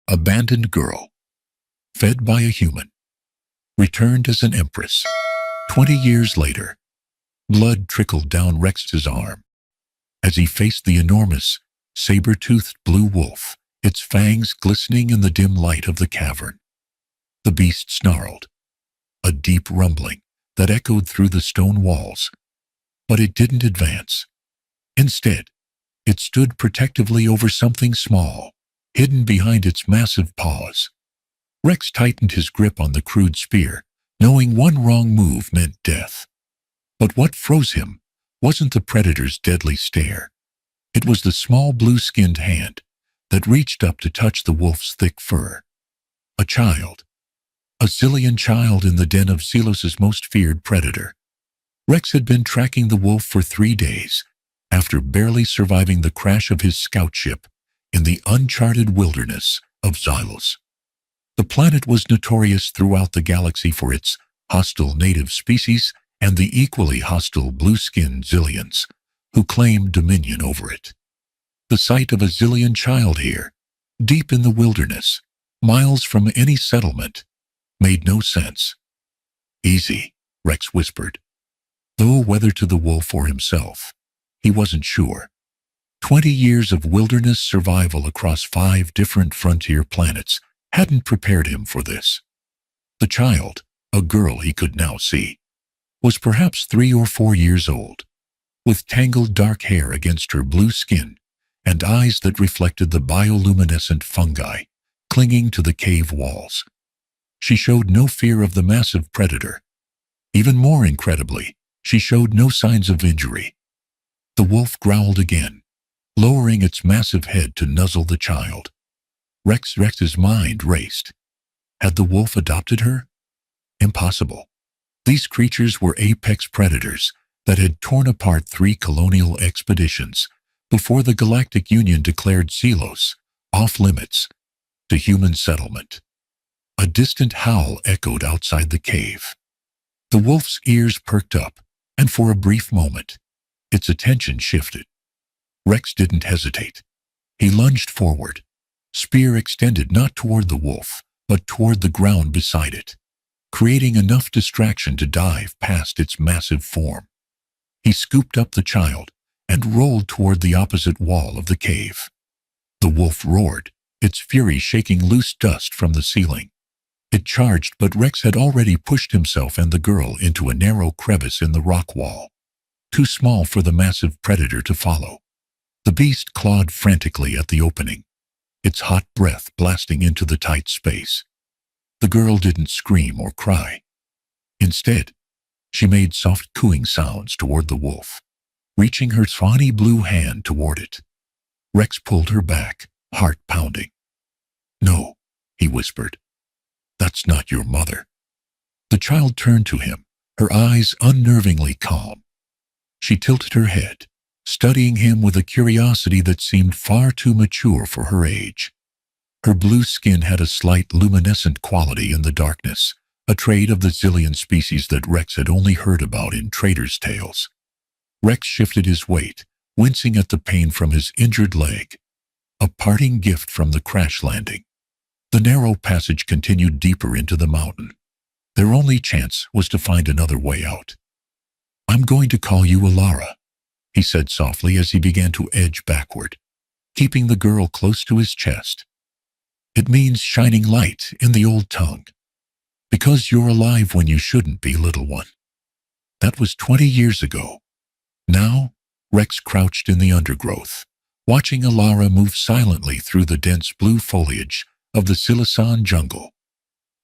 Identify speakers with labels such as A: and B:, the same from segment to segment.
A: Abandoned girl, fed by a human, returned as an empress. 20 years later, blood trickled down Rex's arm as he faced the enormous, saber-toothed blue wolf, its fangs glistening in the dim light of the cavern. The beast snarled, a deep rumbling that echoed through the stone walls, but it didn't advance. Instead, it stood protectively over something small, hidden behind its massive paws. Rex tightened his grip on the crude spear, knowing one wrong move meant death. But what froze him wasn't the predator's deadly stare. It was the small blue-skinned hand that reached up to touch the wolf's thick fur. A child. A Zillion child in the den of Zelos's most feared predator. Rex had been tracking the wolf for 3 days, after barely surviving the crash of his scout ship in the uncharted wilderness of Xylos. The planet was notorious throughout the galaxy for its hostile native species and the equally hostile blue-skinned Zillions, who claimed dominion over it. The sight of a Zillion child here, deep in the wilderness, miles from any settlement, made no sense. "Easy," Rex whispered, though whether to the wolf or himself, he wasn't sure. 20 years of wilderness survival across 5 different frontier planets hadn't prepared him for this. The child, a girl he could now see, was perhaps 3 or 4 years old, with tangled dark hair against her blue skin and eyes that reflected the bioluminescent fungi clinging to the cave walls. She showed no fear of the massive predator. Even more incredibly, she showed no signs of injury. The wolf growled again, lowering its massive head to nuzzle the child. Rex's mind raced. Had the wolf adopted her? Impossible. These creatures were apex predators that had torn apart 3 colonial expeditions before the Galactic Union declared Xelos off-limits to human settlement. A distant howl echoed outside the cave. The wolf's ears perked up, and for a brief moment, its attention shifted. Rex didn't hesitate. He lunged forward, spear extended not toward the wolf, but toward the ground beside it, creating enough distraction to dive past its massive form. He scooped up the child and rolled toward the opposite wall of the cave. The wolf roared, its fury shaking loose dust from the ceiling. It charged, but Rex had already pushed himself and the girl into a narrow crevice in the rock wall, too small for the massive predator to follow. The beast clawed frantically at the opening, its hot breath blasting into the tight space. The girl didn't scream or cry. Instead, she made soft cooing sounds toward the wolf, reaching her tawny blue hand toward it. Rex pulled her back, heart pounding. "No," he whispered. "That's not your mother." The child turned to him, her eyes unnervingly calm. She tilted her head, studying him with a curiosity that seemed far too mature for her age. Her blue skin had a slight luminescent quality in the darkness, a trait of the Zillion species that Rex had only heard about in traders' tales. Rex shifted his weight, wincing at the pain from his injured leg. A parting gift from the crash landing. The narrow passage continued deeper into the mountain. Their only chance was to find another way out. "I'm going to call you Alara," he said softly as he began to edge backward, keeping the girl close to his chest. "It means shining light in the old tongue. Because you're alive when you shouldn't be, little one." That was 20 years ago. Now, Rex crouched in the undergrowth, watching Alara move silently through the dense blue foliage of the Silasan jungle.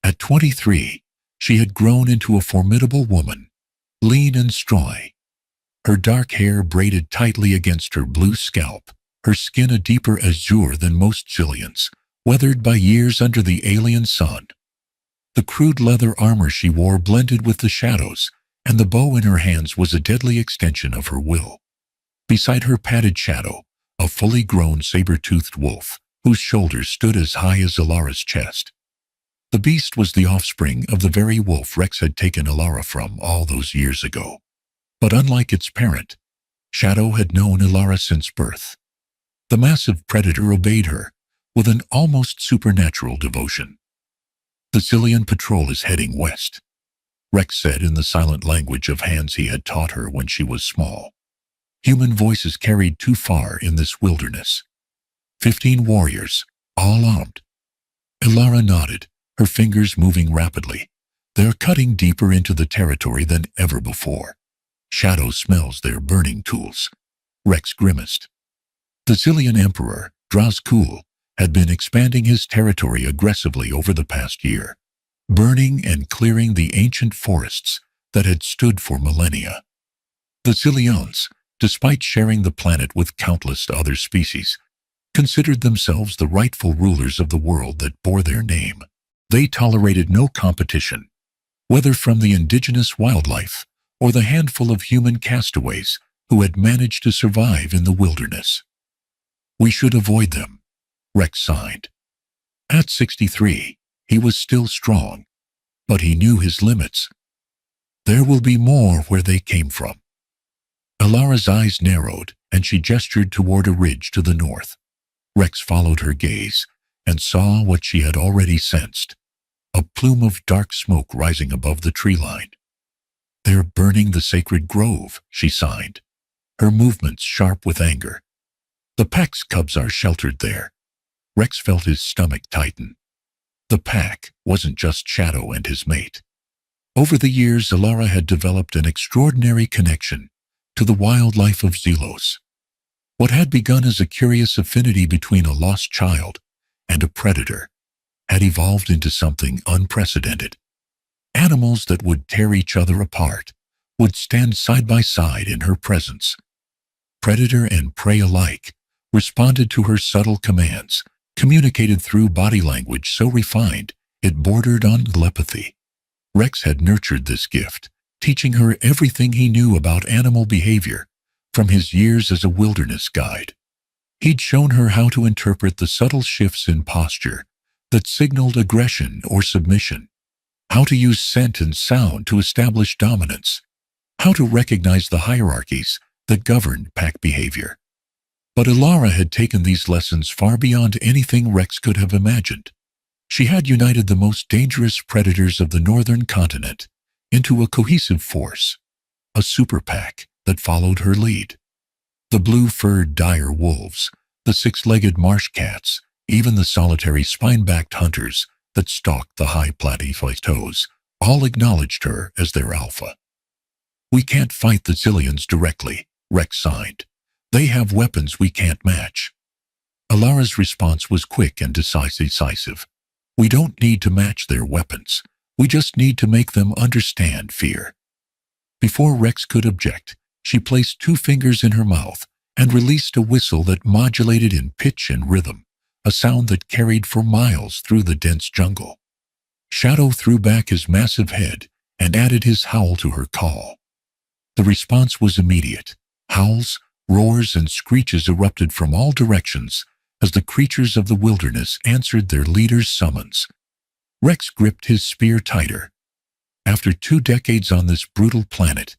A: At 23, she had grown into a formidable woman, lean and strong. Her dark hair braided tightly against her blue scalp, her skin a deeper azure than most Zillions, weathered by years under the alien sun. The crude leather armor she wore blended with the shadows, and the bow in her hands was a deadly extension of her will. Beside her padded shadow, a fully grown saber-toothed wolf, whose shoulders stood as high as Alara's chest. The beast was the offspring of the very wolf Rex had taken Alara from all those years ago. But unlike its parent, Shadow had known Alara since birth. The massive predator obeyed her, with an almost supernatural devotion. "The Zillion patrol is heading west," Rex said in the silent language of hands he had taught her when she was small. "Human voices carried too far in this wilderness. 15 warriors, all armed." Ilara nodded, her fingers moving rapidly. "They're cutting deeper into the territory than ever before. Shadow smells their burning tools." Rex grimaced. The Zillion Emperor, Drazkul, had been expanding his territory aggressively over the past year, burning and clearing the ancient forests that had stood for millennia. The Zillions, despite sharing the planet with countless other species, considered themselves the rightful rulers of the world that bore their name. They tolerated no competition, whether from the indigenous wildlife or the handful of human castaways who had managed to survive in the wilderness. "We should avoid them," Rex sighed. At 63, he was still strong, but he knew his limits. "There will be more where they came from." Ilara's eyes narrowed, and she gestured toward a ridge to the north. Rex followed her gaze and saw what she had already sensed, a plume of dark smoke rising above the tree line. "They're burning the sacred grove," she sighed, her movements sharp with anger. "The pack's cubs are sheltered there." Rex felt his stomach tighten. The pack wasn't just Shadow and his mate. Over the years, Ilara had developed an extraordinary connection to the wildlife of Zelos. What had begun as a curious affinity between a lost child and a predator had evolved into something unprecedented. Animals that would tear each other apart would stand side by side in her presence. Predator and prey alike responded to her subtle commands, communicated through body language so refined it bordered on telepathy. Rex had nurtured this gift, teaching her everything he knew about animal behavior from his years as a wilderness guide. He'd shown her how to interpret the subtle shifts in posture that signaled aggression or submission, how to use scent and sound to establish dominance, how to recognize the hierarchies that governed pack behavior. But Ilara had taken these lessons far beyond anything Rex could have imagined. She had united the most dangerous predators of the northern continent into a cohesive force, a super pack that followed her lead. The blue-furred dire wolves, the six-legged marsh cats, even the solitary spine-backed hunters that stalked the high plateaus, all acknowledged her as their alpha. "We can't fight the Zillions directly," Rex sighed. "They have weapons we can't match." Ilara's response was quick and decisive. "We don't need to match their weapons. We just need to make them understand fear." Before Rex could object, she placed 2 fingers in her mouth and released a whistle that modulated in pitch and rhythm, a sound that carried for miles through the dense jungle. Shadow threw back his massive head and added his howl to her call. The response was immediate. Howls, roars, and screeches erupted from all directions as the creatures of the wilderness answered their leader's summons. Rex gripped his spear tighter. After 2 decades on this brutal planet,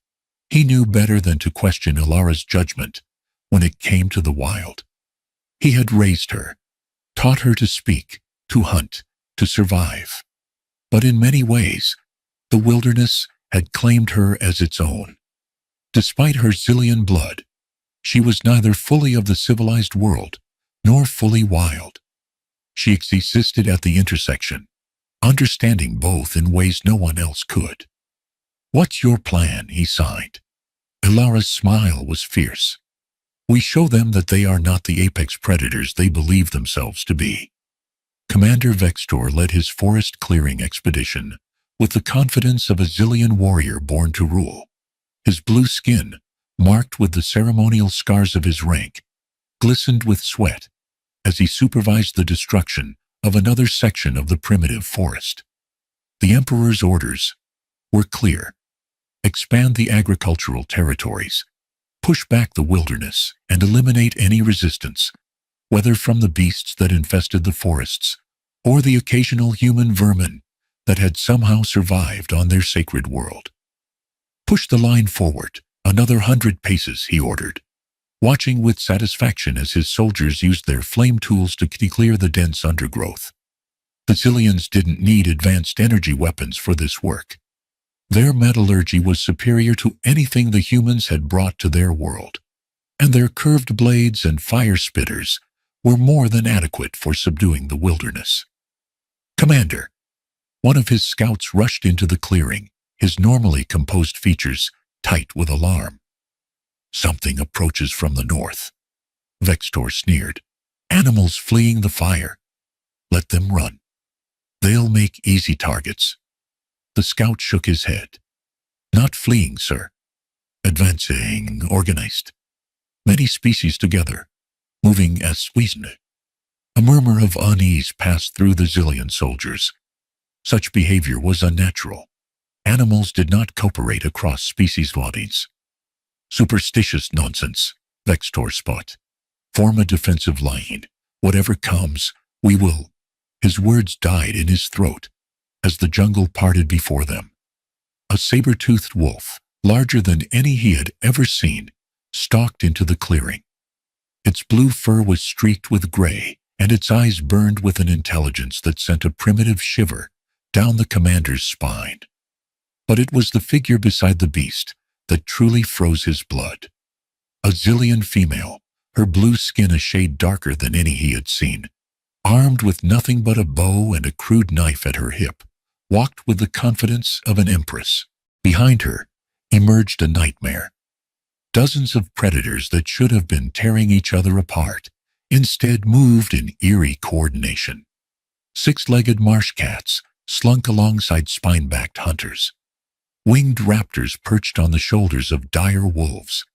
A: he knew better than to question Ilara's judgment when it came to the wild. He had raised her, taught her to speak, to hunt, to survive. But in many ways, the wilderness had claimed her as its own. Despite her Zillion blood, she was neither fully of the civilized world nor fully wild. She existed at the intersection, understanding both in ways no one else could. "What's your plan?" he sighed. Ilara's smile was fierce. "We show them that they are not the apex predators they believe themselves to be." Commander Vextor led his forest clearing expedition with the confidence of a Zillion warrior born to rule. His blue skin, marked with the ceremonial scars of his rank, glistened with sweat as he supervised the destruction of another section of the primitive forest. The Emperor's orders were clear: expand the agricultural territories, push back the wilderness, and eliminate any resistance, whether from the beasts that infested the forests or the occasional human vermin that had somehow survived on their sacred world. "Push the line forward, another 100 paces," he ordered. watching with satisfaction as his soldiers used their flame tools to clear the dense undergrowth. The Zillions didn't need advanced energy weapons for this work. Their metallurgy was superior to anything the humans had brought to their world, and their curved blades and fire spitters were more than adequate for subduing the wilderness. "Commander!" One of his scouts rushed into the clearing, his normally composed features tight with alarm. "Something approaches from the north," Vextor sneered. "Animals fleeing the fire. Let them run. They'll make easy targets." The scout shook his head. "Not fleeing, sir. Advancing, organized. Many species together, moving as Wiesne." A murmur of unease passed through the Zillion soldiers. Such behavior was unnatural. Animals did not cooperate across species lines. "Superstitious nonsense," Vextor spat. "Form a defensive line. Whatever comes, we will." His words died in his throat as the jungle parted before them. A saber-toothed wolf, larger than any he had ever seen, stalked into the clearing. Its blue fur was streaked with gray, and its eyes burned with an intelligence that sent a primitive shiver down the commander's spine. But it was the figure beside the beast that truly froze his blood. A Zillion female, her blue skin a shade darker than any he had seen, armed with nothing but a bow and a crude knife at her hip, walked with the confidence of an empress. Behind her emerged a nightmare. Dozens of predators that should have been tearing each other apart instead moved in eerie coordination. Six-legged marsh cats slunk alongside spine-backed hunters. Winged raptors perched on the shoulders of dire wolves.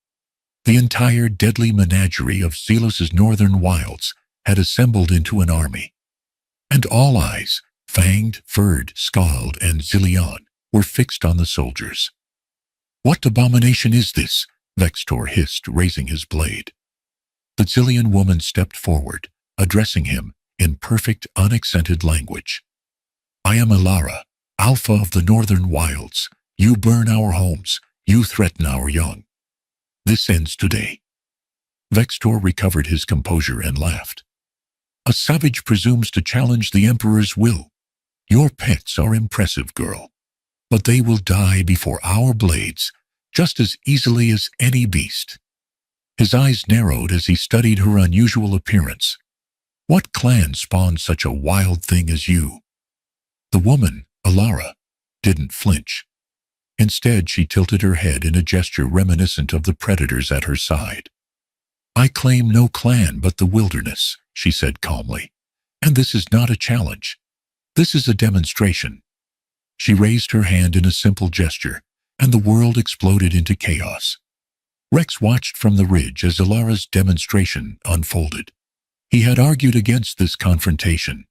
A: The entire deadly menagerie of Zelos's northern wilds had assembled into an army. And all eyes, fanged, furred, scald, and Zillion, were fixed on the soldiers. "What abomination is this?" Vextor hissed, raising his blade. The Zillion woman stepped forward, addressing him in perfect, unaccented language. "I am Alara, Alpha of the Northern Wilds. You burn our homes. You threaten our young. This ends today." Vextor recovered his composure and laughed. "A savage presumes to challenge the Emperor's will. Your pets are impressive, girl, but they will die before our blades just as easily as any beast." His eyes narrowed as he studied her unusual appearance. "What clan spawned such a wild thing as you?" The woman, Alara, didn't flinch. Instead, she tilted her head in a gesture reminiscent of the predators at her side. "I claim no clan but the wilderness," she said calmly. "And this is not a challenge. This is a demonstration." She raised her hand in a simple gesture, and the world exploded into chaos. Rex watched from the ridge as Alara's demonstration unfolded. He had argued against this confrontation,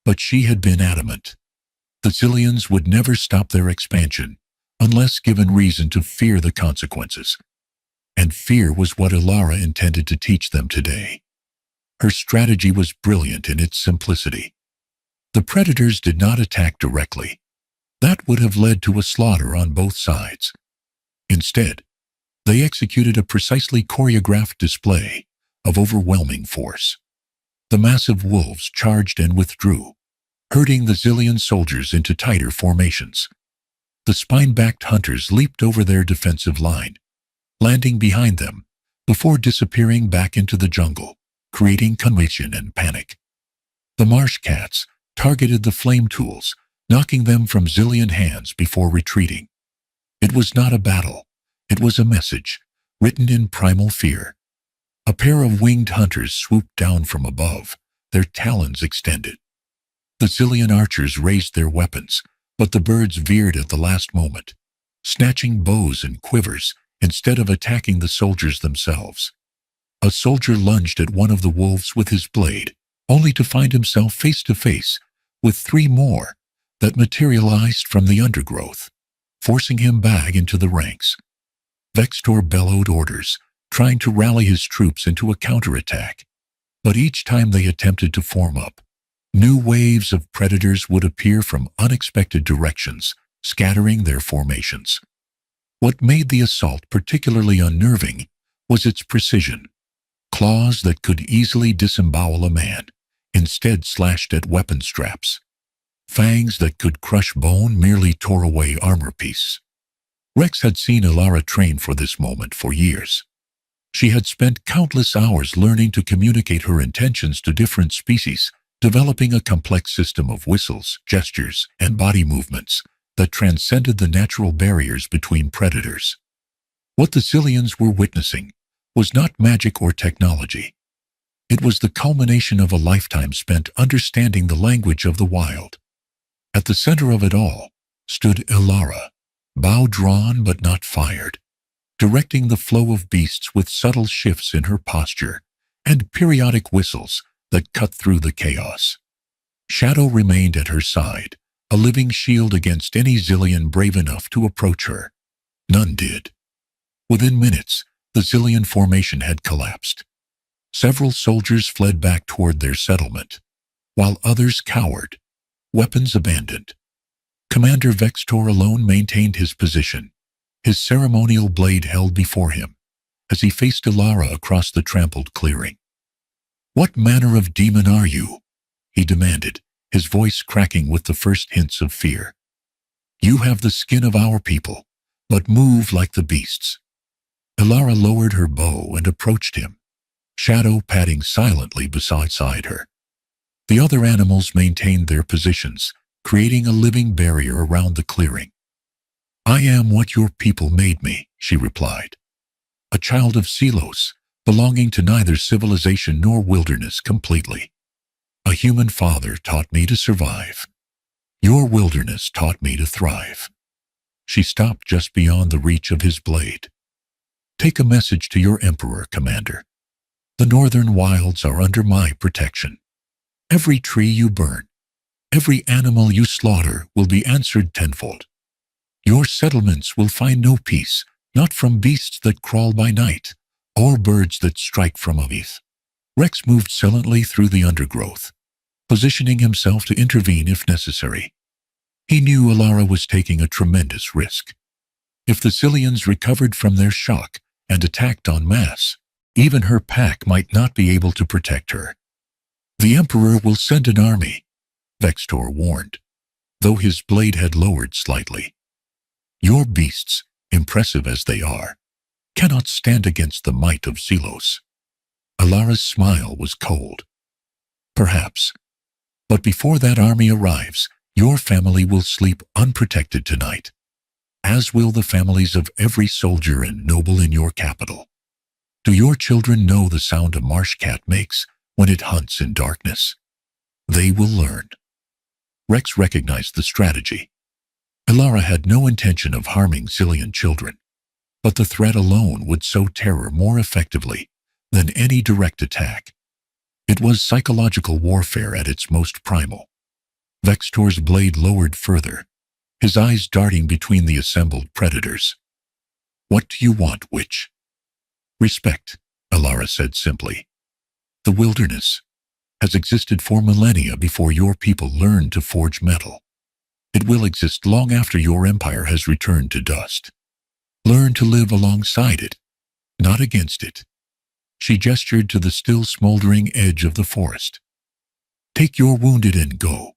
A: but she had been adamant. The Zillions would never stop their expansion unless given reason to fear the consequences. And fear was what Alara intended to teach them today. Her strategy was brilliant in its simplicity. The predators did not attack directly. That would have led to a slaughter on both sides. Instead, they executed a precisely choreographed display of overwhelming force. The massive wolves charged and withdrew, herding the Zillion soldiers into tighter formations. The spine-backed hunters leaped over their defensive line, landing behind them before disappearing back into the jungle, creating confusion and panic. The marsh cats targeted the flame tools, knocking them from Zillion hands before retreating. It was not a battle. It was a message, written in primal fear. A pair of winged hunters swooped down from above, their talons extended. The Zillion archers raised their weapons, but the birds veered at the last moment, snatching bows and quivers instead of attacking the soldiers themselves. A soldier lunged at one of the wolves with his blade, only to find himself face to face with three more that materialized from the undergrowth, forcing him back into the ranks. Vextor bellowed orders, trying to rally his troops into a counterattack, but each time they attempted to form up, new waves of predators would appear from unexpected directions, scattering their formations. What made the assault particularly unnerving was its precision. claws that could easily disembowel a man, instead slashed at weapon straps. Fangs that could crush bone merely tore away armor piece. Rex had seen Elara train for this moment for years. She had spent countless hours learning to communicate her intentions to different species, developing a complex system of whistles, gestures, and body movements that transcended the natural barriers between predators. What the Zillions were witnessing was not magic or technology. It was the culmination of a lifetime spent understanding the language of the wild. At the center of it all stood Elara, bow drawn but not fired, directing the flow of beasts with subtle shifts in her posture and periodic whistles that cut through the chaos. Shadow remained at her side, a living shield against any Zillion brave enough to approach her. None did. Within minutes, the Zillion formation had collapsed. Several soldiers fled back toward their settlement, while others cowered, weapons abandoned. Commander Vextor alone maintained his position, his ceremonial blade held before him, as he faced Elara across the trampled clearing. "What manner of demon are you?" he demanded, his voice cracking with the first hints of fear. "You have the skin of our people, but move like the beasts." Elara lowered her bow and approached him, Shadow padding silently beside her. The other animals maintained their positions, creating a living barrier around the clearing. "I am what your people made me," she replied. "A child of Selos, belonging to neither civilization nor wilderness completely. A human father taught me to survive. Your wilderness taught me to thrive." She stopped just beyond the reach of his blade. "Take a message to your emperor, Commander. The northern wilds are under my protection. Every tree you burn, every animal you slaughter will be answered tenfold. Your settlements will find no peace, not from beasts that crawl by night, or birds that strike from Avith." Rex moved silently through the undergrowth, positioning himself to intervene if necessary. He knew Elara was taking a tremendous risk. If the Zillions recovered from their shock and attacked en masse, even her pack might not be able to protect her. "The Emperor will send an army," Vextor warned, though his blade had lowered slightly. "Your beasts, impressive as they are, cannot stand against the might of Selos." Alara's smile was cold. "Perhaps. But before that army arrives, your family will sleep unprotected tonight, as will the families of every soldier and noble in your capital. Do your children know the sound a marsh cat makes when it hunts in darkness? They will learn." Rex recognized the strategy. Elara had no intention of harming Zillion children, but the threat alone would sow terror more effectively than any direct attack. It was psychological warfare at its most primal. Vextor's blade lowered further, his eyes darting between the assembled predators. "What do you want, witch?" "Respect," Elara said simply. "The wilderness has existed for millennia before your people learned to forge metal. It will exist long after your empire has returned to dust. Learn to live alongside it, not against it." She gestured to the still smoldering edge of the forest. "Take your wounded and go.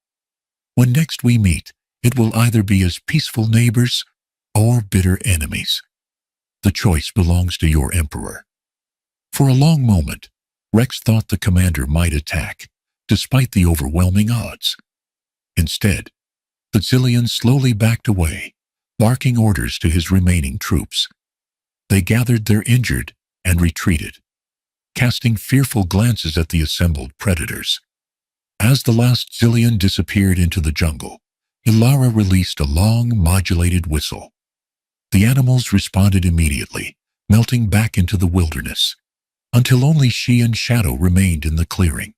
A: When next we meet, it will either be as peaceful neighbors or bitter enemies. The choice belongs to your emperor." For a long moment, Rex thought the commander might attack, despite the overwhelming odds. Instead, the Zillions slowly backed away, barking orders to his remaining troops. They gathered their injured and retreated, casting fearful glances at the assembled predators. As the last Zillion disappeared into the jungle, Elara released a long, modulated whistle. The animals responded immediately, melting back into the wilderness, until only she and Shadow remained in the clearing.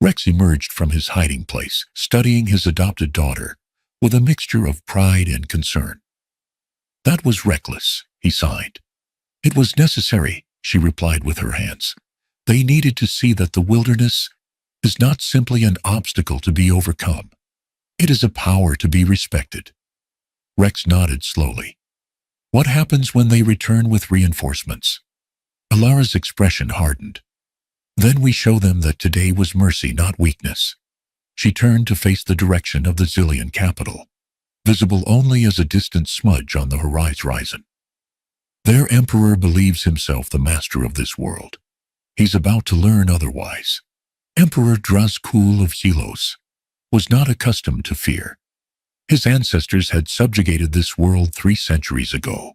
A: Rex emerged from his hiding place, studying his adopted daughter, with a mixture of pride and concern. "That was reckless," he sighed. "It was necessary," she replied with her hands. "They needed to see that the wilderness is not simply an obstacle to be overcome. It is a power to be respected." Rex nodded slowly. "What happens when they return with reinforcements?" Elara's expression hardened. Then we show them that today was mercy, not weakness. She turned to face the direction of the Zillion capital, visible only as a distant smudge on the horizon. Their emperor believes himself the master of this world. He's about to learn otherwise. Emperor Drazkul of Zelos was not accustomed to fear. His ancestors had subjugated this world 3 centuries ago,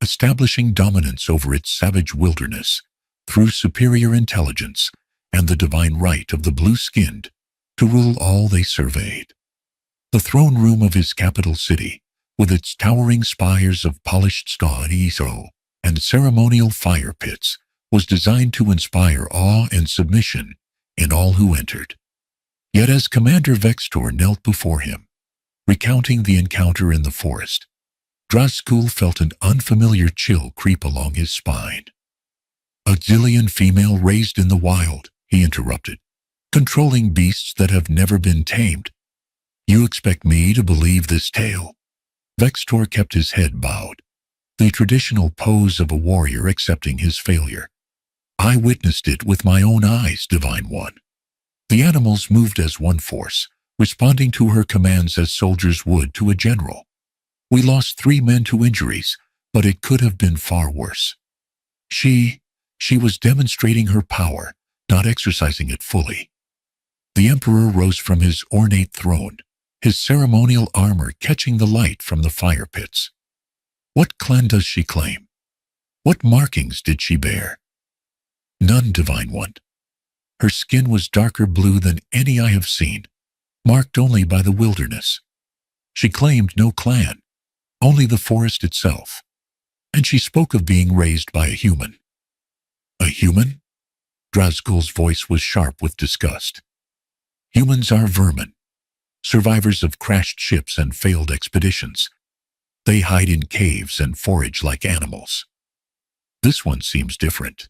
A: establishing dominance over its savage wilderness through superior intelligence and the divine right of the blue-skinned to rule all they surveyed. The throne room of his capital city, with its towering spires of polished stone and ceremonial fire pits, was designed to inspire awe and submission in all who entered. Yet as Commander Vextor knelt before him, recounting the encounter in the forest, Drazkul felt an unfamiliar chill creep along his spine. "A Zillion female raised in the wild," he interrupted, "controlling beasts that have never been tamed. You expect me to believe this tale?" Vextor kept his head bowed, the traditional pose of a warrior accepting his failure. "I witnessed it with my own eyes, Divine One." The animals moved as one force, responding to her commands as soldiers would to a general. "We lost 3 men to injuries, but it could have been far worse. She was demonstrating her power, not exercising it fully." The emperor rose from his ornate throne, his ceremonial armor catching the light from the fire pits. "What clan does she claim? What markings did she bear?" "None, Divine One. Her skin was darker blue than any I have seen, marked only by the wilderness. She claimed no clan, only the forest itself. And she spoke of being raised by a human." "A human?" Drazkul's voice was sharp with disgust. "Humans are vermin, survivors of crashed ships and failed expeditions. They hide in caves and forage like animals." "This one seems different,"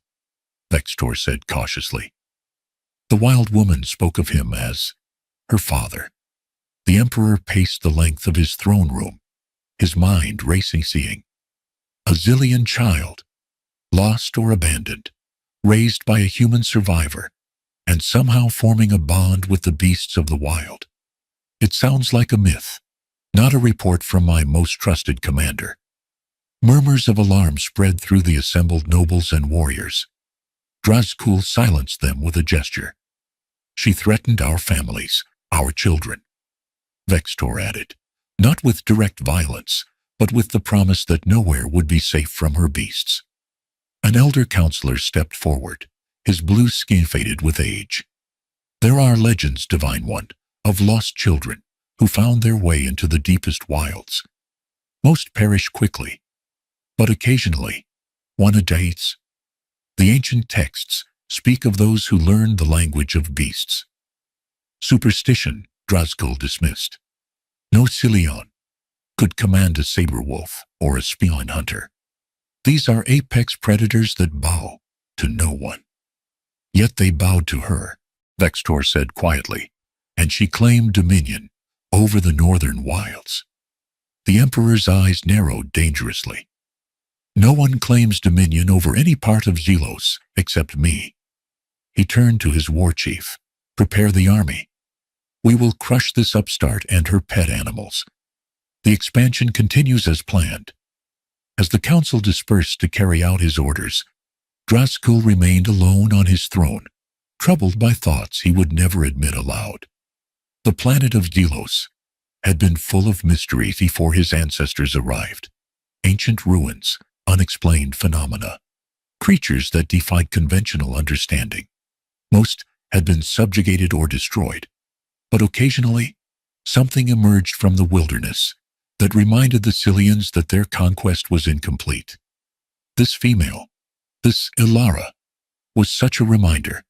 A: Vextor said cautiously. The wild woman spoke of him as her father. The emperor paced the length of his throne room, his mind racing, seeing a Zillion child, lost or abandoned, raised by a human survivor, and somehow forming a bond with the beasts of the wild. "It sounds like a myth, not a report from my most trusted commander." Murmurs of alarm spread through the assembled nobles and warriors. Drazkul silenced them with a gesture. "She threatened our families, our children," Vextor added, not with direct violence, but with the promise that nowhere would be safe from her beasts. An elder counselor stepped forward, his blue skin faded with age. "There are legends, Divine One, of lost children who found their way into the deepest wilds. Most perish quickly, but occasionally, one adapts. The ancient texts speak of those who learn the language of beasts." Superstition, Drazkul dismissed. No Zillion could command a saber wolf or a spion hunter. These are apex predators that bow to no one. "Yet they bowed to her," Vextor said quietly, "and she claimed dominion over the northern wilds." The emperor's eyes narrowed dangerously. "No one claims dominion over any part of Zelos except me." He turned to his war chief. "Prepare the army. We will crush this upstart and her pet animals. The expansion continues as planned." As the council dispersed to carry out his orders, Drazkul remained alone on his throne, troubled by thoughts he would never admit aloud. The planet of Zelos had been full of mysteries before his ancestors arrived. Ancient ruins, unexplained phenomena, creatures that defied conventional understanding. Most had been subjugated or destroyed, but occasionally something emerged from the wilderness that reminded the Zillions that their conquest was incomplete. This female, this Ilara, was such a reminder.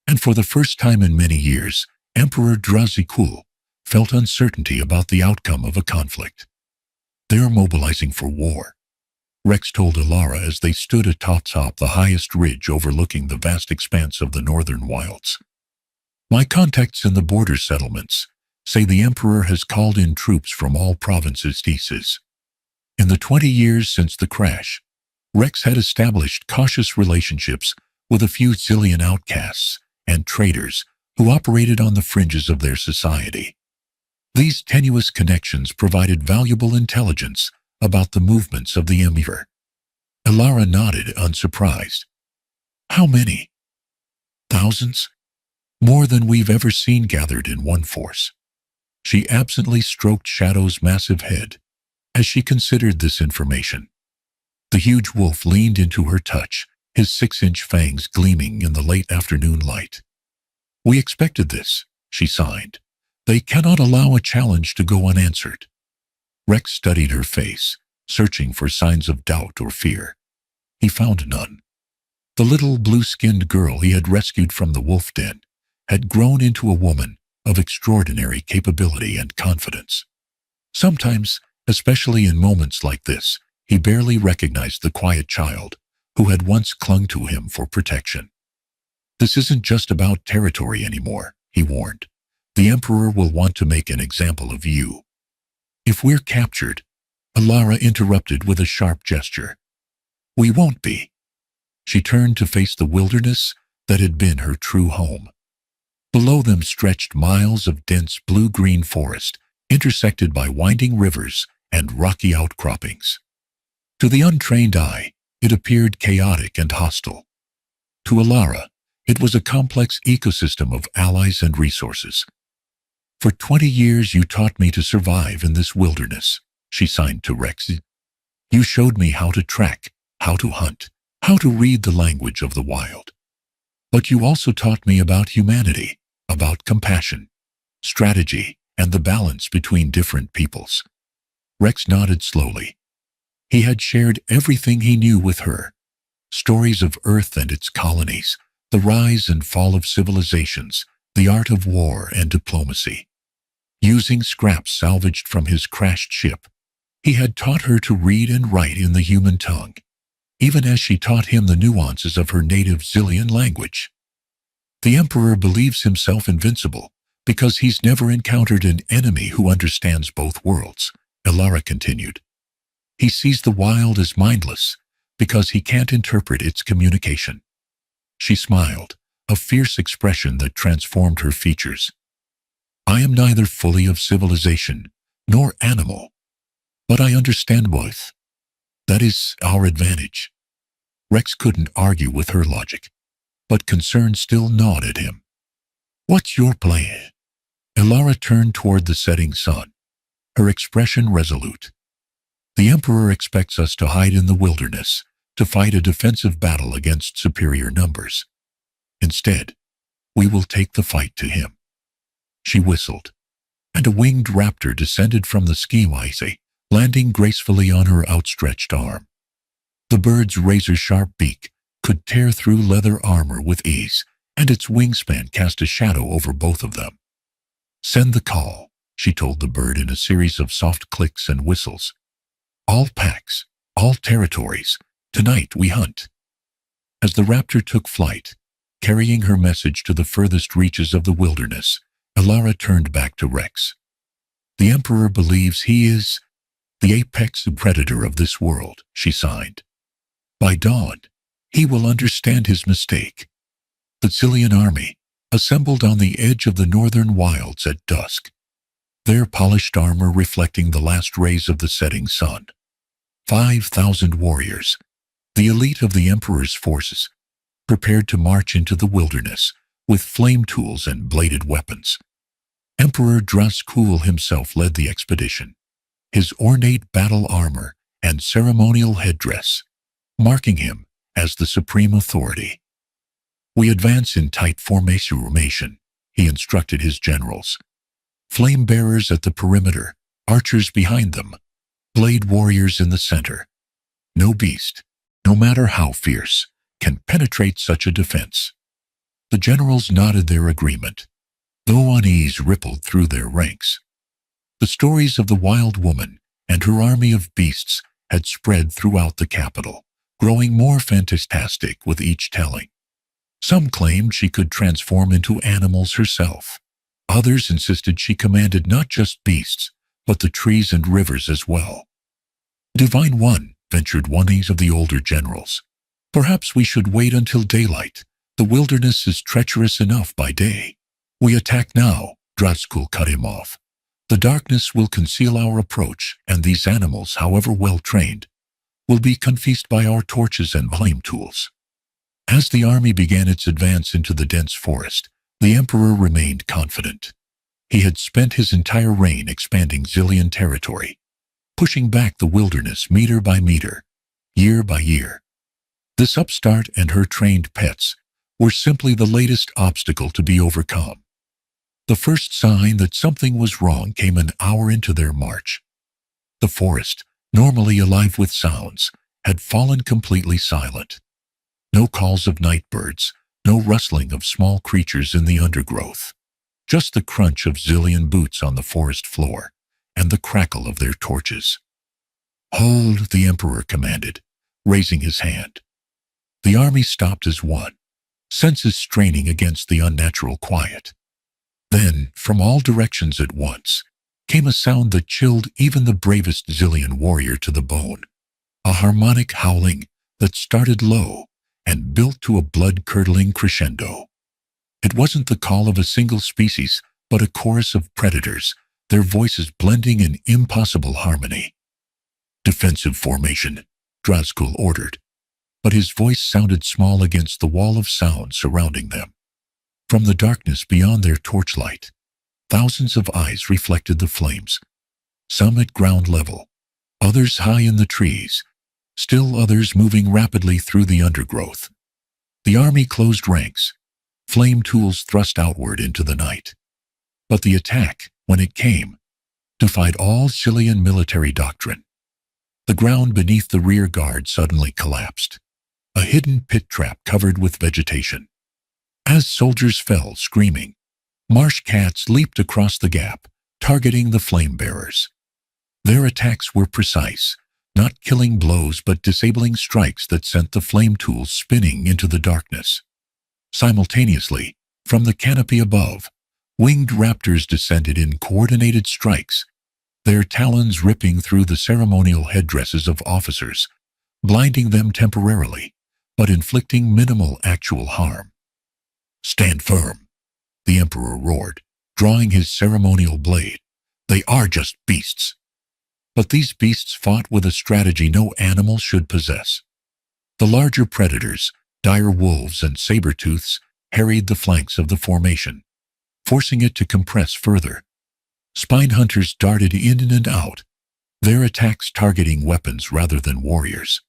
A: And for the first time in many years, Emperor Drazkul felt uncertainty about the outcome of a conflict. "They are mobilizing for war," Rex told Ilara as they stood atop the highest ridge overlooking the vast expanse of the northern wilds. "My contacts in the border settlements say the Emperor has called in troops from all provinces." In the 20 years since the crash, Rex had established cautious relationships with a few zillion outcasts and traitors who operated on the fringes of their society. These tenuous connections provided valuable intelligence about the movements of the Emperor. Elara nodded, unsurprised. How many? Thousands? More than we've ever seen gathered in one force. She absently stroked Shadow's massive head as she considered this information. The huge wolf leaned into her touch, his 6-inch fangs gleaming in the late afternoon light. We expected this, she sighed. They cannot allow a challenge to go unanswered. Rex studied her face, searching for signs of doubt or fear. He found none. The little blue-skinned girl he had rescued from the wolf den had grown into a woman of extraordinary capability and confidence. Sometimes, especially in moments like this, he barely recognized the quiet child who had once clung to him for protection. This isn't just about territory anymore, he warned. The Emperor will want to make an example of you. If we're captured, Elara interrupted with a sharp gesture. We won't be. She turned to face the wilderness that had been her true home. Below them stretched miles of dense blue-green forest, intersected by winding rivers and rocky outcroppings. To the untrained eye, it appeared chaotic and hostile. To Elara, it was a complex ecosystem of allies and resources. For 20 years you taught me to survive in this wilderness, she signed to Rex. You showed me how to track, how to hunt, how to read the language of the wild. But you also taught me about humanity, about compassion, strategy, and the balance between different peoples. Rex nodded slowly. He had shared everything he knew with her. Stories of Earth and its colonies, the rise and fall of civilizations, the art of war and diplomacy. Using scraps salvaged from his crashed ship, he had taught her to read and write in the human tongue, even as she taught him the nuances of her native Zillion language. The Emperor believes himself invincible because he's never encountered an enemy who understands both worlds, Elara continued. He sees the wild as mindless because he can't interpret its communication. She smiled, a fierce expression that transformed her features. I am neither fully of civilization nor animal, but I understand both. That is our advantage. Rex couldn't argue with her logic, but concern still gnawed at him. What's your plan? Elara turned toward the setting sun, her expression resolute. The Emperor expects us to hide in the wilderness, to fight a defensive battle against superior numbers. Instead, we will take the fight to him. She whistled, and a winged raptor descended from the ski-wise, landing gracefully on her outstretched arm. The bird's razor-sharp beak could tear through leather armor with ease, and its wingspan cast a shadow over both of them. Send the call, she told the bird in a series of soft clicks and whistles. All packs, all territories, tonight we hunt. As the raptor took flight, carrying her message to the furthest reaches of the wilderness, Elara turned back to Rex. The Emperor believes he is the apex predator of this world, she signed. By dawn, he will understand his mistake. The Zillion army assembled on the edge of the northern wilds at dusk, their polished armor reflecting the last rays of the setting sun. 5,000 warriors, the elite of the Emperor's forces, prepared to march into the wilderness with flame tools and bladed weapons. Emperor Draskul himself led the expedition, his ornate battle armor and ceremonial headdress, marking him as the supreme authority. We advance in tight formation, he instructed his generals. Flame bearers at the perimeter, archers behind them, blade warriors in the center. No beast, no matter how fierce, can penetrate such a defense. The generals nodded their agreement, though unease rippled through their ranks. The stories of the wild woman and her army of beasts had spread throughout the capital, growing more fantastic with each telling. Some claimed she could transform into animals herself. Others insisted she commanded not just beasts, but the trees and rivers as well. Divine One, ventured one of the older generals. Perhaps we should wait until daylight. The wilderness is treacherous enough by day. We attack now, Drazkul cut him off. The darkness will conceal our approach, and these animals, however well trained, will be confused by our torches and flame tools. As the army began its advance into the dense forest, the Emperor remained confident. He had spent his entire reign expanding Zillion territory, pushing back the wilderness meter by meter, year by year. This upstart and her trained pets were simply the latest obstacle to be overcome. The first sign that something was wrong came an hour into their march. The forest, normally alive with sounds, had fallen completely silent. No calls of night birds, no rustling of small creatures in the undergrowth. Just the crunch of Zillion boots on the forest floor and the crackle of their torches. "Hold," the Emperor commanded, raising his hand. The army stopped as one, senses straining against the unnatural quiet. Then, from all directions at once, came a sound that chilled even the bravest Zillion warrior to the bone. A harmonic howling that started low and built to a blood-curdling crescendo. It wasn't the call of a single species, but a chorus of predators, their voices blending in impossible harmony. "Defensive formation," Drazkul ordered, but his voice sounded small against the wall of sound surrounding them. From the darkness beyond their torchlight, thousands of eyes reflected the flames, some at ground level, others high in the trees, still others moving rapidly through the undergrowth. The army closed ranks, flame tools thrust outward into the night. But the attack, when it came, defied all Zillion military doctrine. The ground beneath the rear guard suddenly collapsed, a hidden pit trap covered with vegetation. As soldiers fell screaming, marsh cats leaped across the gap, targeting the flame bearers. Their attacks were precise, not killing blows but disabling strikes that sent the flame tools spinning into the darkness. Simultaneously, from the canopy above, winged raptors descended in coordinated strikes, their talons ripping through the ceremonial headdresses of officers, blinding them temporarily, but inflicting minimal actual harm. "Stand firm," the Emperor roared, drawing his ceremonial blade. "They are just beasts." But these beasts fought with a strategy no animal should possess. The larger predators, dire wolves and saber-tooths, harried the flanks of the formation, forcing it to compress further. Spine hunters darted in and out, their attacks targeting weapons rather than warriors.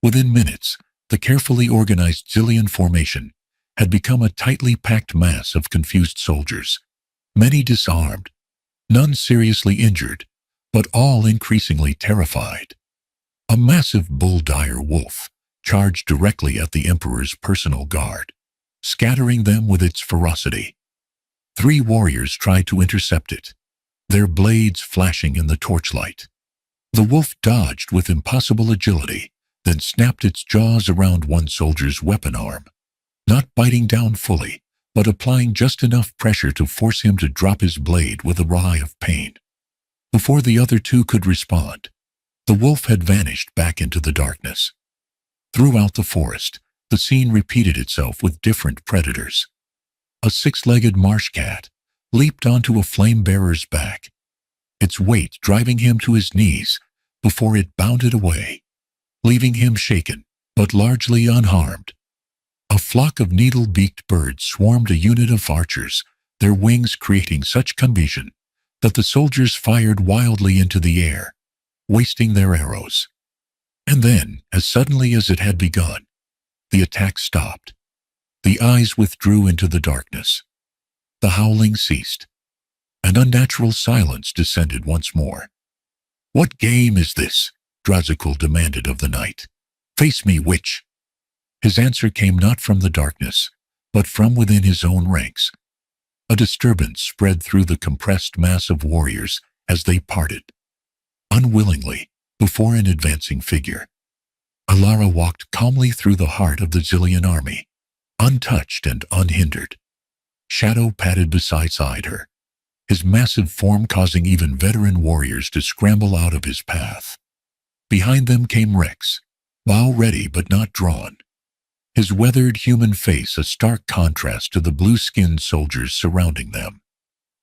A: Within minutes, the carefully organized Zillion formation had become a tightly packed mass of confused soldiers, many disarmed, none seriously injured, but all increasingly terrified. A massive bull-dire wolf charged directly at the Emperor's personal guard, scattering them with its ferocity. 3 warriors tried to intercept it, their blades flashing in the torchlight. The wolf dodged with impossible agility, then snapped its jaws around one soldier's weapon arm, not biting down fully, but applying just enough pressure to force him to drop his blade with a cry of pain. Before the other 2 could respond, the wolf had vanished back into the darkness. Throughout the forest, the scene repeated itself with different predators. A 6-legged marsh cat leaped onto a flame-bearer's back, its weight driving him to his knees before it bounded away, leaving him shaken but largely unharmed. A flock of needle-beaked birds swarmed a unit of archers, their wings creating such confusion that the soldiers fired wildly into the air, wasting their arrows. And then, as suddenly as it had begun, the attack stopped. The eyes withdrew into the darkness. The howling ceased. An unnatural silence descended once more. "What game is this?" Drazkul demanded of the night. "Face me, witch." His answer came not from the darkness, but from within his own ranks. A disturbance spread through the compressed mass of warriors as they parted. Unwillingly, before an advancing figure, Alara walked calmly through the heart of the Zillion army, untouched and unhindered. Shadow padded beside her, his massive form causing even veteran warriors to scramble out of his path. Behind them came Rex, bow ready but not drawn, his weathered human face a stark contrast to the blue-skinned soldiers surrounding them.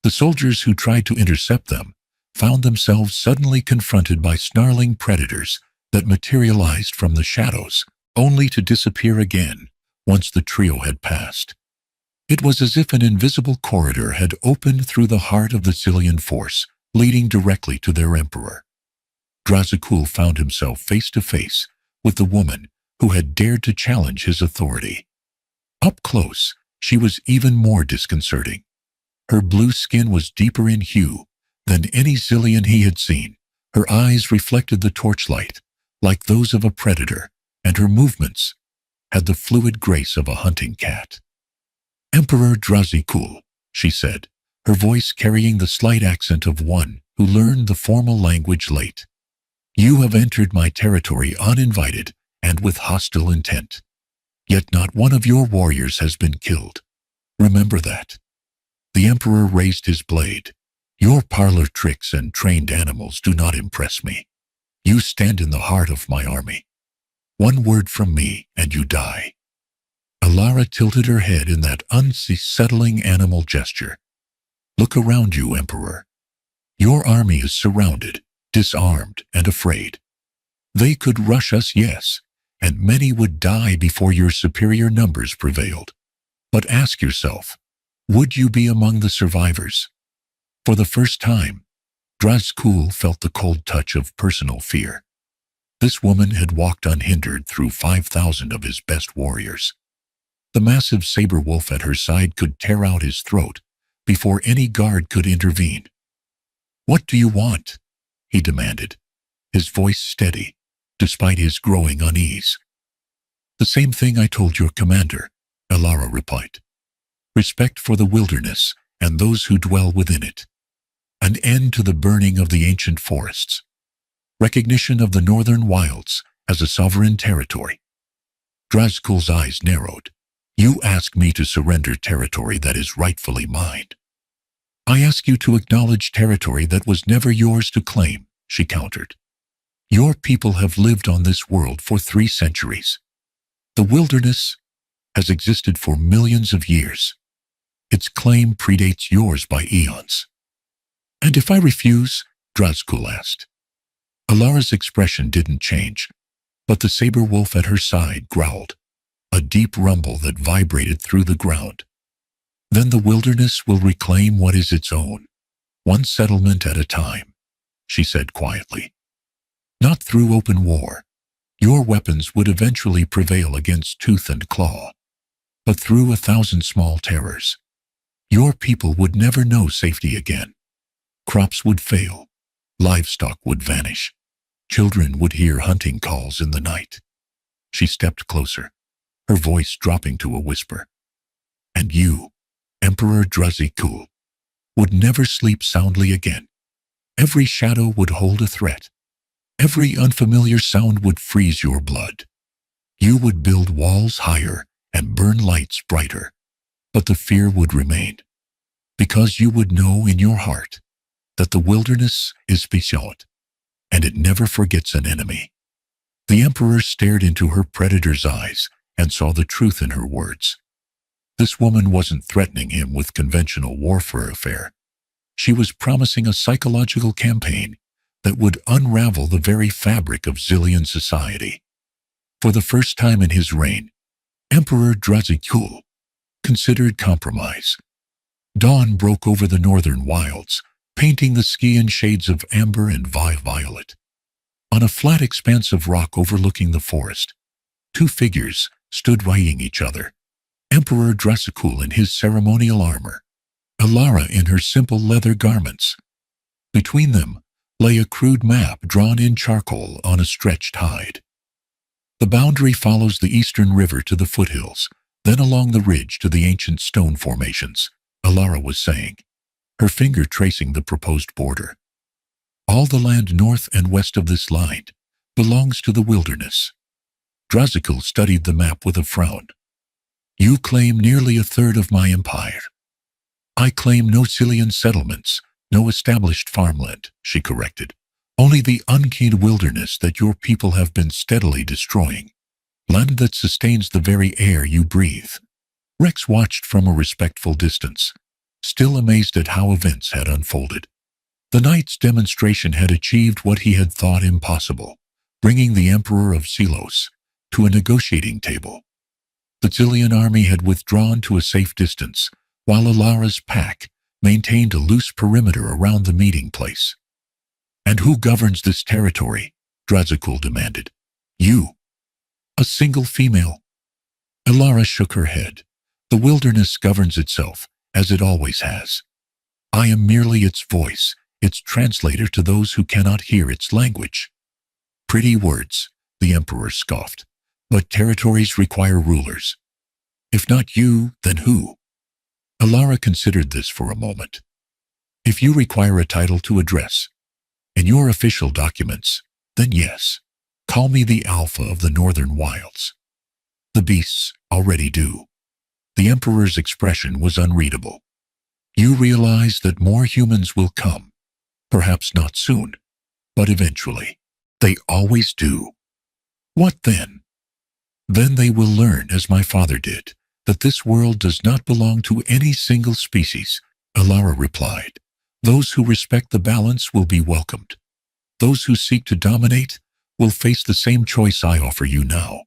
A: The soldiers who tried to intercept them found themselves suddenly confronted by snarling predators that materialized from the shadows, only to disappear again once the trio had passed. It was as if an invisible corridor had opened through the heart of the Zillion force, leading directly to their emperor. Drazakul found himself face to face with the woman who had dared to challenge his authority. Up close, she was even more disconcerting. Her blue skin was deeper in hue than any Zillion he had seen. Her eyes reflected the torchlight like those of a predator, and her movements had the fluid grace of a hunting cat. "Emperor Drazakul," she said, her voice carrying the slight accent of one who learned the formal language late. "You have entered my territory uninvited and with hostile intent. Yet not one of your warriors has been killed. Remember that." The emperor raised his blade. "Your parlor tricks and trained animals do not impress me. You stand in the heart of my army. One word from me and you die." Alara tilted her head in that unsettling animal gesture. "Look around you, Emperor. Your army is surrounded, disarmed, and afraid. They could rush us, yes, and many would die before your superior numbers prevailed. But ask yourself, would you be among the survivors?" For the first time, Drazakul felt the cold touch of personal fear. This woman had walked unhindered through 5,000 of his best warriors. The massive saber wolf at her side could tear out his throat before any guard could intervene. "What do you want?" he demanded, his voice steady, despite his growing unease. "The same thing I told your commander," Alara replied. "Respect for the wilderness and those who dwell within it. An end to the burning of the ancient forests. Recognition of the northern wilds as a sovereign territory." Drazakul's eyes narrowed. "You ask me to surrender territory that is rightfully mine." "I ask you to acknowledge territory that was never yours to claim," she countered. "Your people have lived on this world for 3 centuries. The wilderness has existed for millions of years. Its claim predates yours by eons." "And if I refuse?" Drazakul asked. Alara's expression didn't change, but the saber wolf at her side growled, a deep rumble that vibrated through the ground. "Then the wilderness will reclaim what is its own, one settlement at a time," she said quietly. "Not through open war. Your weapons would eventually prevail against tooth and claw, but through 1,000 small terrors. Your people would never know safety again. Crops would fail, livestock would vanish, children would hear hunting calls in the night." She stepped closer, her voice dropping to a whisper. "And you, Emperor Drazakul, would never sleep soundly again. Every shadow would hold a threat. Every unfamiliar sound would freeze your blood. You would build walls higher and burn lights brighter, but the fear would remain, because you would know in your heart that the wilderness is patient, and it never forgets an enemy." The emperor stared into her predator's eyes and saw the truth in her words. This woman wasn't threatening him with conventional warfare affair. She was promising a psychological campaign that would unravel the very fabric of Zillion society. For the first time in his reign, Emperor Drazakul considered compromise. Dawn broke over the northern wilds, painting the sky in shades of amber and violet. On a flat expanse of rock overlooking the forest, 2 figures stood eyeing each other. Emperor Drazakul in his ceremonial armor, Alara in her simple leather garments. Between them lay a crude map drawn in charcoal on a stretched hide. "The boundary follows the eastern river to the foothills, then along the ridge to the ancient stone formations," Alara was saying, her finger tracing the proposed border. "All the land north and west of this line belongs to the wilderness." Drazakul studied the map with a frown. "You claim nearly 1/3 of my empire." "I claim no Zillion settlements, no established farmland," she corrected. "Only the unkeyed wilderness that your people have been steadily destroying." land that sustains the very air you breathe. Rex watched from a respectful distance, still amazed at how events had unfolded. The night's demonstration had achieved what he had thought impossible, bringing the Emperor of Selos to a negotiating table. The Zillion army had withdrawn to a safe distance, while Alara's pack maintained a loose perimeter around the meeting place. "And who governs this territory?" Drazakul demanded. "You." "A single female?" Alara shook her head. "The wilderness governs itself, as it always has. I am merely its voice, its translator to those who cannot hear its language." "Pretty words," the Emperor scoffed. "But territories require rulers. If not you, then who?" Alara considered this for a moment. "If you require a title to address in your official documents, then yes, call me the Alpha of the Northern Wilds. The beasts already do." The Emperor's expression was unreadable. "You realize that more humans will come. Perhaps not soon, but eventually. They always do. What then?" "Then they will learn, as my father did, that this world does not belong to any single species," Alara replied. "Those who respect the balance will be welcomed. Those who seek to dominate will face the same choice I offer you now."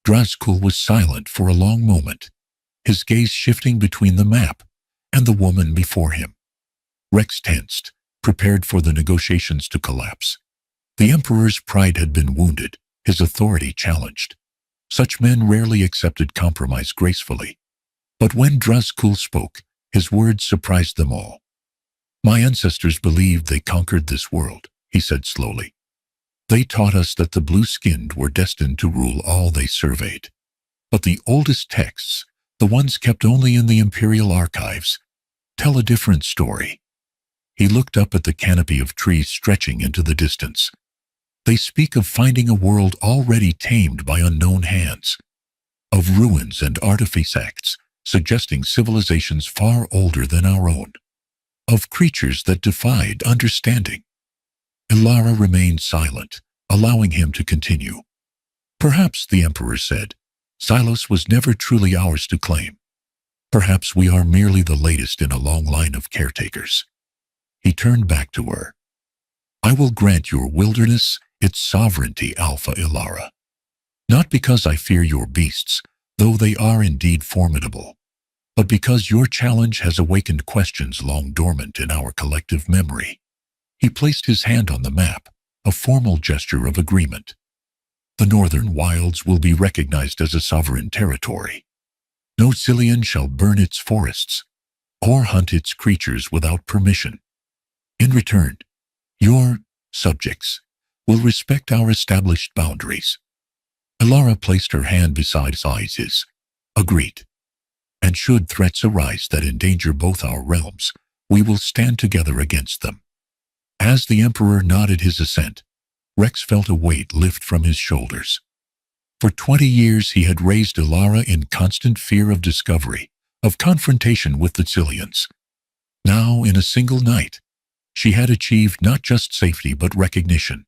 A: Drazkul was silent for a long moment, his gaze shifting between the map and the woman before him. Rex tensed, prepared for the negotiations to collapse. The Emperor's pride had been wounded, his authority challenged. Such men rarely accepted compromise gracefully. But when Drazkul spoke, his words surprised them all. "My ancestors believed they conquered this world," he said slowly. "They taught us that the blue-skinned were destined to rule all they surveyed. But the oldest texts, the ones kept only in the imperial archives, tell a different story." He looked up at the canopy of trees stretching into the distance. "They speak of finding a world already tamed by unknown hands, of ruins and artifacts suggesting civilizations far older than our own, of creatures that defied understanding." Alara remained silent, allowing him to continue. "Perhaps," the Emperor said, "Silos was never truly ours to claim. Perhaps we are merely the latest in a long line of caretakers." He turned back to her. "I will grant your wilderness its sovereignty, Alpha Alara. Not because I fear your beasts, though they are indeed formidable, but because your challenge has awakened questions long dormant in our collective memory." He placed his hand on the map, a formal gesture of agreement. "The Northern Wilds will be recognized as a sovereign territory. No Zillion shall burn its forests or hunt its creatures without permission. In return, your subjects will respect our established boundaries." Alara placed her hand beside his. "Agreed. And should threats arise that endanger both our realms, we will stand together against them." As the Emperor nodded his assent, Rex felt a weight lift from his shoulders. For 20 years he had raised Alara in constant fear of discovery, of confrontation with the Zillions. Now, in a single night, she had achieved not just safety but recognition.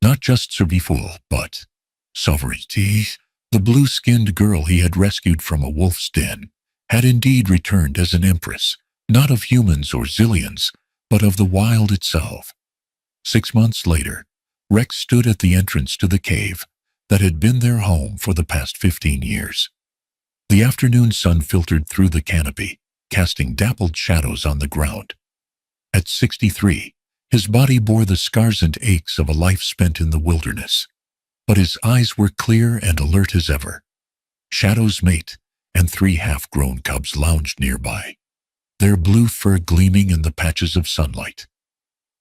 A: Not just survival, but sovereignty. The blue-skinned girl he had rescued from a wolf's den had indeed returned as an empress, not of humans or Zillions, but of the wild itself. 6 months later, Rex stood at the entrance to the cave that had been their home for the past 15 years. The afternoon sun filtered through the canopy, casting dappled shadows on the ground. At 63, his body bore the scars and aches of a life spent in the wilderness, but his eyes were clear and alert as ever. Shadow's mate and 3 half-grown cubs lounged nearby, their blue fur gleaming in the patches of sunlight.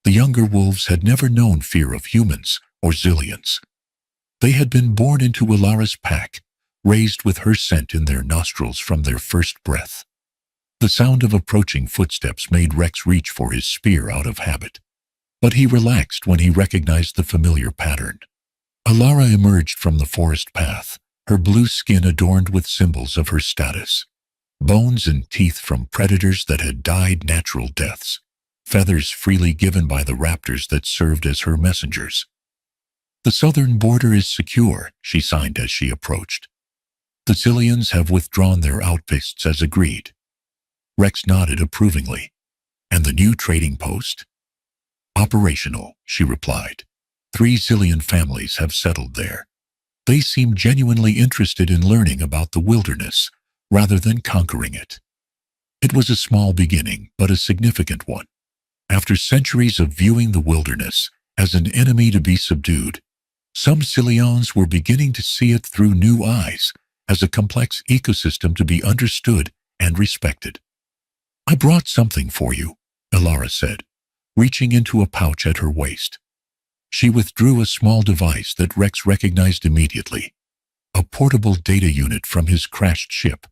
A: The younger wolves had never known fear of humans or Zillions. They had been born into Alara's pack, raised with her scent in their nostrils from their first breath. The sound of approaching footsteps made Rex reach for his spear out of habit, but he relaxed when he recognized the familiar pattern. Alara emerged from the forest path, her blue skin adorned with symbols of her status. Bones and teeth from predators that had died natural deaths, feathers freely given by the raptors that served as her messengers. The southern border is secure, she signed as she approached. The Zillions have withdrawn their outposts as agreed. Rex nodded approvingly. And the new trading post? Operational, she replied. 3 Zillion families have settled there. They seem genuinely interested in learning about the wilderness, rather than conquering it. It was a small beginning, but a significant one. After centuries of viewing the wilderness as an enemy to be subdued, some Zillions were beginning to see it through new eyes, as a complex ecosystem to be understood and respected. I brought something for you, Elara said, reaching into a pouch at her waist. She withdrew a small device that Rex recognized immediately, a portable data unit from his crashed ship,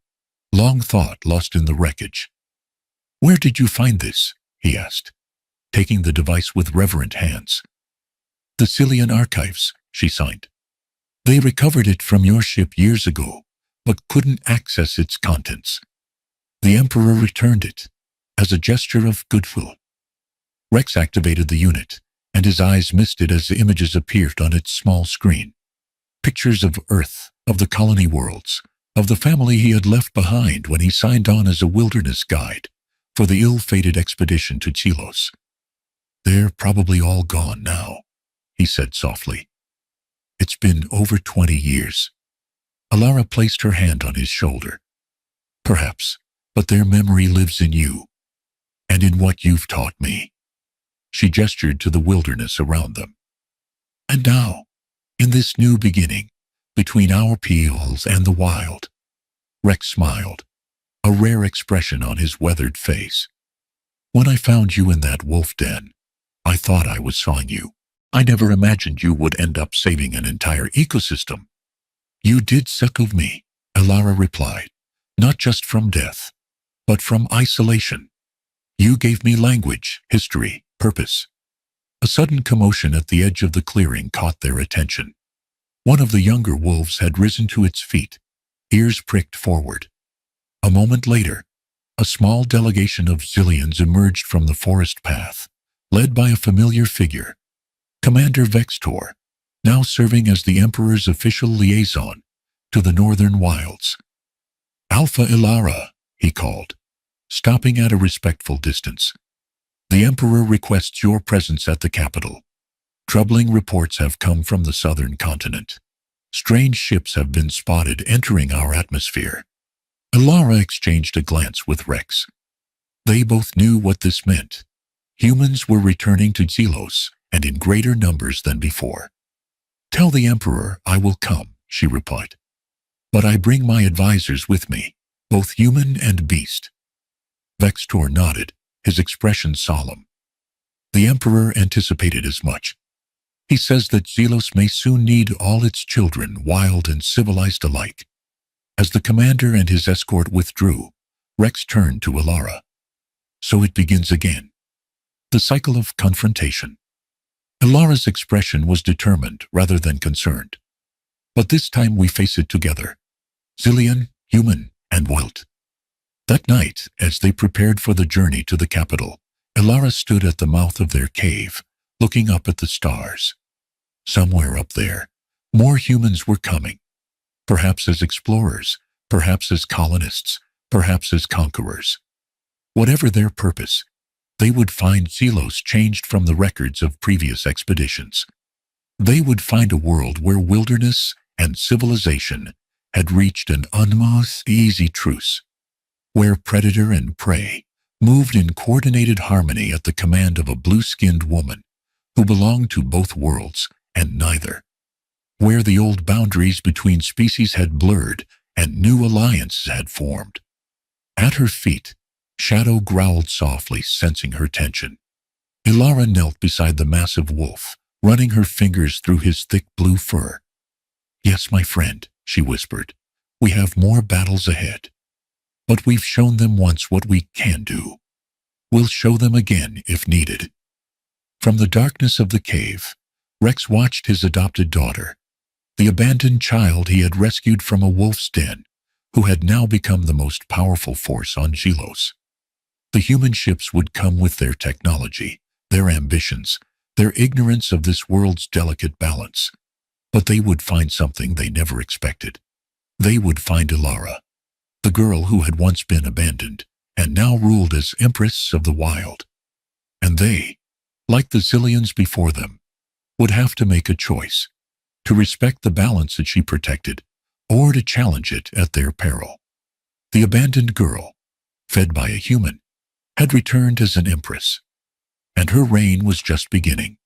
A: long thought lost in the wreckage. Where did you find this? He asked, taking the device with reverent hands. The Zillion Archives, she signed. They recovered it from your ship years ago, but couldn't access its contents. The Emperor returned it, as a gesture of goodwill. Rex activated the unit, and his eyes misted as the images appeared on its small screen. Pictures of Earth, of the colony worlds, of the family he had left behind when he signed on as a wilderness guide for the ill-fated expedition to Chilos. They're probably all gone now, he said softly. It's been over 20 years. Elara placed her hand on his shoulder. Perhaps, but their memory lives in you, and in what you've taught me. She gestured to the wilderness around them. And now, in this new beginning, between our peals and the wild, Rex smiled, a rare expression on his weathered face. When I found you in that wolf den, I thought I was sawing you. I never imagined you would end up saving an entire ecosystem. You did save me, Elara replied, not just from death, but from isolation. You gave me language, history, purpose. A sudden commotion at the edge of the clearing caught their attention. One of the younger wolves had risen to its feet, ears pricked forward. A moment later, a small delegation of Zillions emerged from the forest path, led by a familiar figure, Commander Vextor, now serving as the Emperor's official liaison to the northern wilds. Alpha Elara, he called, stopping at a respectful distance. The Emperor requests your presence at the capital. Troubling reports have come from the southern continent. Strange ships have been spotted entering our atmosphere. Elara exchanged a glance with Rex. They both knew what this meant. Humans were returning to Chilos, and in greater numbers than before. Tell the Emperor I will come, she replied. But I bring my advisors with me, both human and beast. Vextor nodded, his expression solemn. The Emperor anticipated as much. He says that Chilos may soon need all its children, wild and civilized alike. As the commander and his escort withdrew, Rex turned to Elara. So it begins again. The cycle of confrontation. Elara's expression was determined rather than concerned. But this time we face it together. Zillion, human, and wild. That night, as they prepared for the journey to the capital, Elara stood at the mouth of their cave, looking up at the stars. Somewhere up there, more humans were coming. Perhaps as explorers, perhaps as colonists, perhaps as conquerors. Whatever their purpose, they would find Chilos changed from the records of previous expeditions. They would find a world where wilderness and civilization had reached an almost easy truce, where predator and prey moved in coordinated harmony at the command of a blue-skinned woman who belonged to both worlds and neither, where the old boundaries between species had blurred and new alliances had formed. At her feet, Shadow growled softly, sensing her tension. Elara knelt beside the massive wolf, running her fingers through his thick blue fur. Yes, my friend, she whispered, we have more battles ahead. But we've shown them once what we can do. We'll show them again if needed. From the darkness of the cave, Rex watched his adopted daughter, the abandoned child he had rescued from a wolf's den, who had now become the most powerful force on Chilos. The human ships would come with their technology, their ambitions, their ignorance of this world's delicate balance. But they would find something they never expected. They would find Ilara, the girl who had once been abandoned and now ruled as Empress of the Wild. And they, like the zillions before them, would have to make a choice, to respect the balance that she protected or to challenge it at their peril. The abandoned girl, fed by a human, had returned as an empress, and her reign was just beginning.